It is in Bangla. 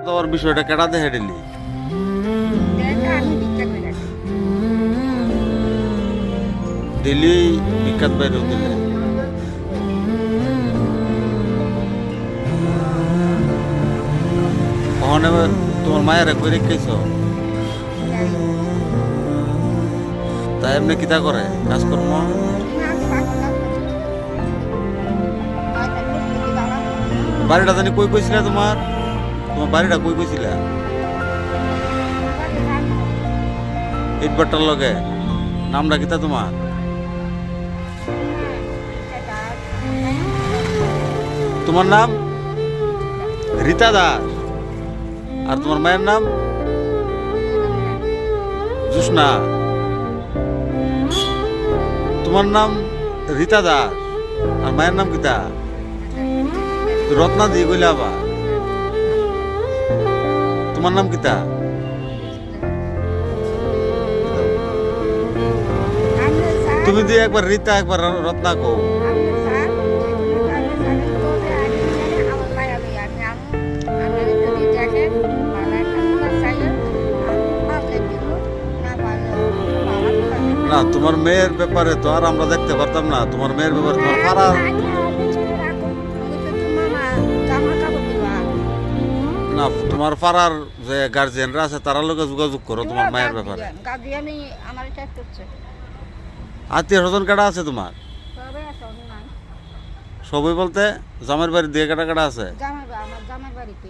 তোর বিষয়টা কেডা দেখে দিলি? দিলি বিখ্যাত বাইরেও দিলে। ওখানে তোমার মায়ের একবার রেখেছ, তাই এমনি কিতা করে কাজকর্ম? বাড়িটা জানি কই কইছিলা তোমার? তোমার বাড়িটা কই কইছিলা? ইটবাট্টার লগে। নামটা কিতা তোমার? তোমার নাম রীতা দাস। আর তোমার মায়ের নাম জোসনা। তোমার নাম রীতা দাস আর মায়ের নাম কিতা? রত্না দিয়ে কইলে আবার। তোমার নাম কিতা? তুমি দিয়ে একবার রীতা একবার রত্না কো। না, তোমার মেয়ের ব্যাপারে তো আর আমরা দেখতে পারতাম না। তোমার মেয়ের ব্যাপারে তোমার পাড়ার না, তোমার পাড়ার যে গার্জিয়ানরা আছে তারা লোকে যোগাযোগ করো তোমার মায়ের ব্যাপারে। আত্মীয় স্বজন কাটা আছে তোমার? সবই বলতে জামাইয়ের বাড়ি দিয়ে কাটা কাটা আছে? আমার জামাই বাড়িতে